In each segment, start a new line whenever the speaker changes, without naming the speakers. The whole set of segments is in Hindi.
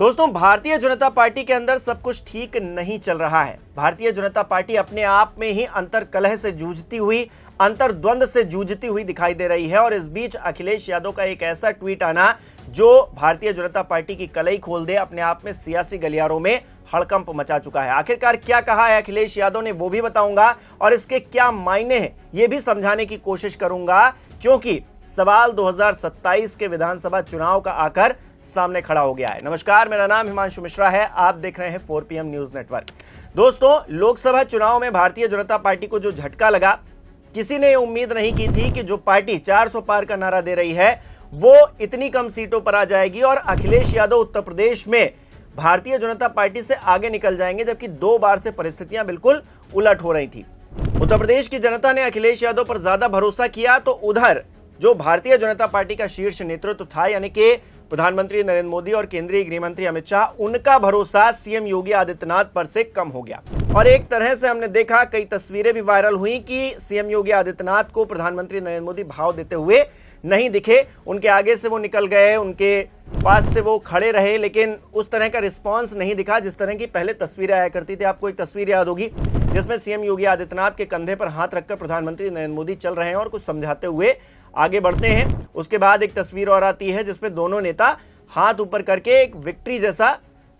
दोस्तों, भारतीय जनता पार्टी के अंदर सब कुछ ठीक नहीं चल रहा है। भारतीय जनता पार्टी अपने आप में ही अंतर कलह से जूझती हुई, अंतर्द्वंद से जूझती हुई दिखाई दे रही है। और इस बीच अखिलेश यादव का एक ऐसा ट्वीट आना जो भारतीय जनता पार्टी की कलई खोल दे, अपने आप में सियासी गलियारों में हड़कंप मचा चुका है। आखिरकार क्या कहा है अखिलेश यादव ने, वो भी बताऊंगा और इसके क्या मायने हैं ये भी समझाने की कोशिश करूंगा, क्योंकि सवाल 2027 के विधानसभा चुनाव का आकर सामने खड़ा हो गया है। नमस्कार, मेरा नाम हिमांशु मिश्रा है, आप देख रहे हैं 4 PM न्यूज नेटवर्क। दोस्तों, लोकसभा चुनाव में भारतीय जनता पार्टी को जो झटका लगा, किसी ने उम्मीद नहीं की थी कि जो पार्टी 400 पार का नारा दे रही है वो इतनी कम सीटों पर आ जाएगी और अखिलेश यादव उत्तर प्रदेश में भारतीय जनता पार्टी से आगे निकल जाएंगे, जबकि 2 बार से परिस्थितियां बिल्कुल उलट हो रही थी। उत्तर प्रदेश की जनता ने अखिलेश यादव पर ज्यादा भरोसा किया, तो उधर जो भारतीय जनता पार्टी का शीर्ष नेतृत्व था, यानी कि प्रधानमंत्री नरेंद्र मोदी और केंद्रीय गृह मंत्री अमित शाह, उनका भरोसा सीएम योगी आदित्यनाथ पर से कम हो गया। और एक तरह से हमने देखा, कई तस्वीरें भी वायरल हुई कि सीएम योगी आदित्यनाथ को प्रधानमंत्री नरेंद्र मोदी भाव देते हुए नहीं दिखे। उनके आगे से वो निकल गए, उनके पास से वो खड़े रहे, लेकिन उस तरह का रिस्पांस नहीं दिखा जिस तरह की पहले तस्वीरें आया करती थी। आपको एक तस्वीर याद होगी जिसमें सीएम योगी आदित्यनाथ के कंधे पर हाथ रखकर प्रधानमंत्री नरेंद्र मोदी चल रहे हैं और कुछ समझाते हुए आगे बढ़ते हैं। उसके बाद एक तस्वीर और आती है जिसमें दोनों नेता हाथ ऊपर करके एक विक्ट्री जैसा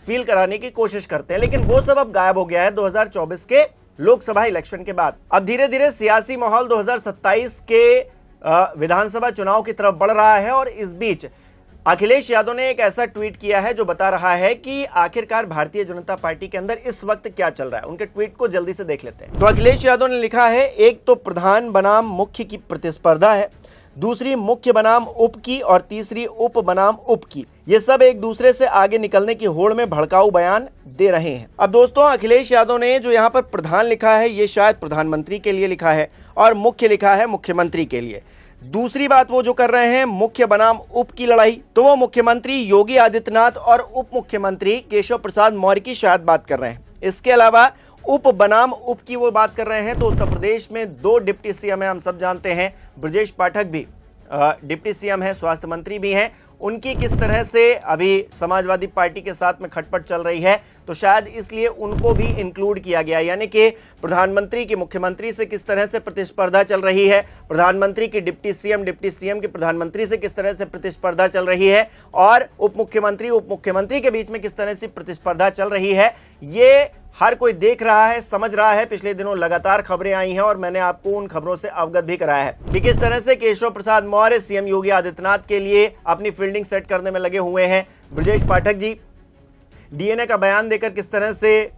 फील कराने की कोशिश करते हैं, लेकिन वो सब अब गायब हो गया है 2024 के लोकसभा इलेक्शन के बाद। अब धीरे धीरे सियासी माहौल 2027 के विधानसभा चुनाव की तरफ बढ़ रहा है और इस बीच अखिलेश यादव ने एक ऐसा ट्वीट किया है जो बता रहा है कि आखिरकार भारतीय जनता पार्टी के अंदर इस वक्त क्या चल रहा है। उनके ट्वीट को जल्दी से देख लेते हैं। तो अखिलेश यादव ने लिखा है, एक तो प्रधान बनाम मुख्य की प्रतिस्पर्धा है, दूसरी मुख्य बनाम उप की और तीसरी उप बनाम उप की। ये सब एक दूसरे से आगे निकलने की होड़ में भड़काऊ बयान दे रहे हैं। अब दोस्तों, अखिलेश यादव ने जो यहाँ पर प्रधान लिखा है ये शायद प्रधानमंत्री के लिए लिखा है और मुख्य लिखा है मुख्यमंत्री के लिए। दूसरी बात वो जो कर रहे हैं मुख्य बनाम उप की लड़ाई, तो वो मुख्यमंत्री योगी आदित्यनाथ और उप मुख्यमंत्री केशव प्रसाद मौर्य की शायद बात कर रहे हैं। इसके अलावा उप बनाम उप की वो बात कर रहे हैं। तो उत्तर प्रदेश में 2 डिप्टी सीएम है, हम सब जानते हैं। ब्रजेश पाठक भी डिप्टी सीएम है, स्वास्थ्य मंत्री भी हैं। उनकी किस तरह से अभी समाजवादी पार्टी के साथ में खटपट चल रही है, तो शायद इसलिए उनको भी इंक्लूड किया गया। यानी कि प्रधानमंत्री की मुख्यमंत्री से किस तरह से प्रतिस्पर्धा चल रही है, प्रधानमंत्री की डिप्टी सीएम की प्रधानमंत्री से किस तरह से प्रतिस्पर्धा चल रही है और उप मुख्यमंत्री के बीच में किस तरह से प्रतिस्पर्धा चल रही है, ये हर कोई देख रहा है, समझ रहा है। पिछले दिनों लगातार खबरें आई हैं और मैंने आपको उन खबरों से अवगत भी कराया है कि किस तरह से केशव प्रसाद मौर्य सीएम योगी आदित्यनाथ के लिए अपनी फील्डिंग सेट करने में लगे हुए हैं। ब्रजेश पाठक जी डीएनए का बयान देकर किस तरह से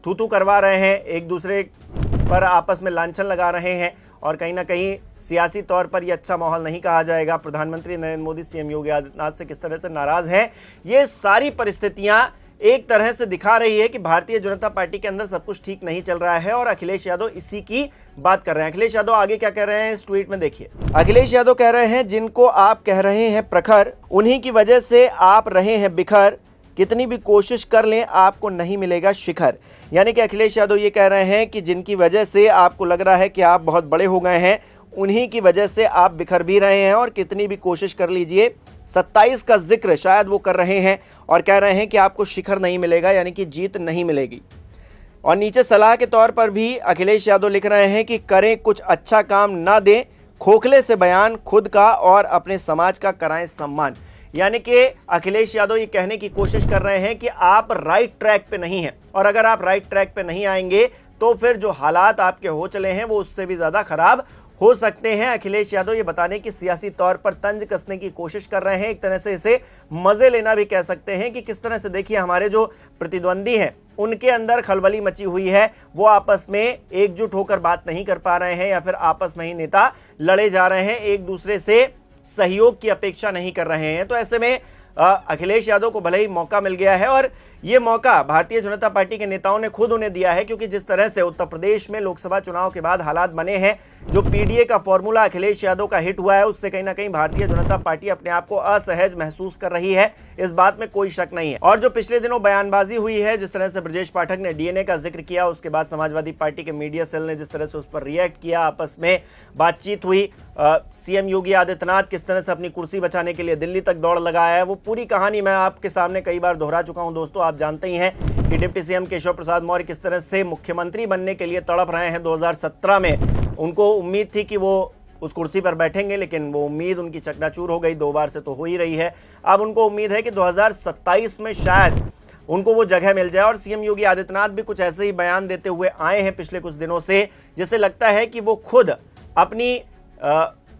थू करवा रहे हैं, एक दूसरे पर आपस में लांछन लगा रहे हैं और कहीं ना कहीं सियासी तौर पर यह अच्छा माहौल नहीं कहा जाएगा। प्रधानमंत्री नरेंद्र मोदी सीएम योगी आदित्यनाथ से किस तरह से नाराज हैं। ये सारी परिस्थितियां एक तरह से दिखा रही है कि भारतीय जनता पार्टी के अंदर सब कुछ ठीक नहीं चल रहा है और अखिलेश यादव इसी की बात कर रहे हैं। अखिलेश यादव आगे क्या कह रहे हैं इस ट्वीट में देखिए। अखिलेश यादव कह रहे हैं, जिनको आप कह रहे हैं प्रखर, उन्हीं की वजह से आप रहे हैं बिखर, कितनी भी कोशिश कर लें आपको नहीं मिलेगा शिखर। यानी कि अखिलेश यादव ये कह रहे हैं कि जिनकी वजह से आपको लग रहा है कि आप बहुत बड़े हो गए हैं, उन्हीं की वजह से आप बिखर भी रहे हैं और कितनी भी कोशिश कर लीजिए। 27 का जिक्र शायद वो कर रहे हैं और कह रहे हैं कि आपको शिखर नहीं मिलेगा, यानी कि जीत नहीं मिलेगी। और नीचे सलाह के तौर पर भी अखिलेश यादव लिख रहे हैं कि करें कुछ अच्छा काम ना दें, खोखले से बयान खुद का और अपने समाज का कराएं सम्मान। यानी कि अखिलेश यादव ये कहने की कोशिश कर रहे हैं कि आप राइट ट्रैक पे नहीं हैं और अगर आप राइट ट्रैक पे नहीं आएंगे तो फिर जो हालात आपके हो चले हैं वो उससे भी ज्यादा खराब हो सकते हैं। अखिलेश यादव ये बताने की सियासी तौर पर तंज कसने की कोशिश कर रहे हैं, एक तरह से इसे मजे लेना भी कह सकते हैं कि किस तरह से देखिए हमारे जो प्रतिद्वंदी हैं उनके अंदर खलबली मची हुई है, वो आपस में एकजुट होकर बात नहीं कर पा रहे हैं या फिर आपस में ही नेता लड़े जा रहे हैं, एक दूसरे से सहयोग की अपेक्षा नहीं कर रहे हैं। तो ऐसे में अखिलेश यादव को भले ही मौका मिल गया है और ये मौका भारतीय जनता पार्टी के नेताओं ने खुद उन्हें दिया है, क्योंकि जिस तरह से उत्तर प्रदेश में लोकसभा चुनाव के बाद हालात बने हैं, जो पीडीए का फॉर्मूला अखिलेश यादव का हिट हुआ है, उससे कहीं ना कहीं भारतीय जनता पार्टी अपने आप को असहज महसूस कर रही है। इस बात में कोई शक नहीं है। और जो पिछले दिनों बयानबाजी हुई है, जिस तरह से ब्रजेश पाठक ने डीएनए का जिक्र किया, उसके बाद समाजवादी पार्टी के मीडिया सेल ने जिस तरह से उस पर रिएक्ट किया, आपस में बातचीत हुई, सीएम योगी आदित्यनाथ किस तरह से अपनी कुर्सी बचाने के लिए दिल्ली तक दौड़ लगाया है, वो पूरी कहानी मैं आपके सामने कई बार दोहरा चुका हूं दोस्तों। आप जानते ही हैं कि डिप्टी सीएम केशव प्रसाद मौर्य किस तरह से मुख्यमंत्री बनने के लिए तड़प रहे हैं। 2017 में उनको उम्मीद थी कि वो उस कुर्सी पर बैठेंगे, लेकिन वो उम्मीद उनकी चकनाचूर हो गई। 2 बार से तो हो ही रही है। अब उनको उम्मीद है कि 2027 में शायद उनको वो जगह मिल जाए। और सीएम योगी आदित्यनाथ भी कुछ ऐसे ही बयान देते हुए आए हैं पिछले कुछ दिनों से, जिससे लगता है कि वो खुद अपनी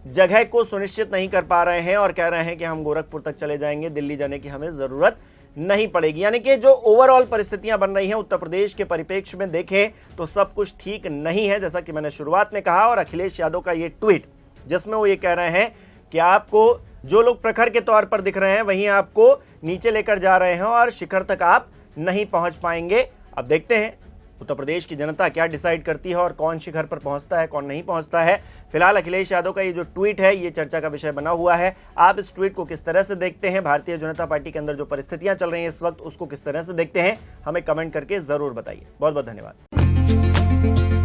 जगह को सुनिश्चित नहीं कर पा रहे हैं और कह रहे हैं कि हम गोरखपुर तक चले जाएंगे, दिल्ली जाने की हमें जरूरत नहीं पड़ेगी। यानी कि जो ओवरऑल परिस्थितियां बन रही हैं उत्तर प्रदेश के परिप्रेक्ष्य में देखें तो सब कुछ ठीक नहीं है, जैसा कि मैंने शुरुआत में कहा। और अखिलेश यादव का ये ट्वीट, जिसमें वो ये कह रहे हैं कि आपको जो लोग प्रखर के तौर पर दिख रहे हैं, वहीं आपको नीचे लेकर जा रहे हैं और शिखर तक आप नहीं पहुंच पाएंगे। अब देखते हैं उत्तर प्रदेश की जनता क्या डिसाइड करती है और कौन शिखर पर पहुंचता है, कौन नहीं पहुंचता है। फिलहाल अखिलेश यादव का ये जो ट्वीट है, ये चर्चा का विषय बना हुआ है। आप इस ट्वीट को किस तरह से देखते हैं, भारतीय जनता पार्टी के अंदर जो परिस्थितियां चल रही हैं इस वक्त, उसको किस तरह से देखते हैं, हमें कमेंट करके जरूर बताइए। बहुत बहुत धन्यवाद।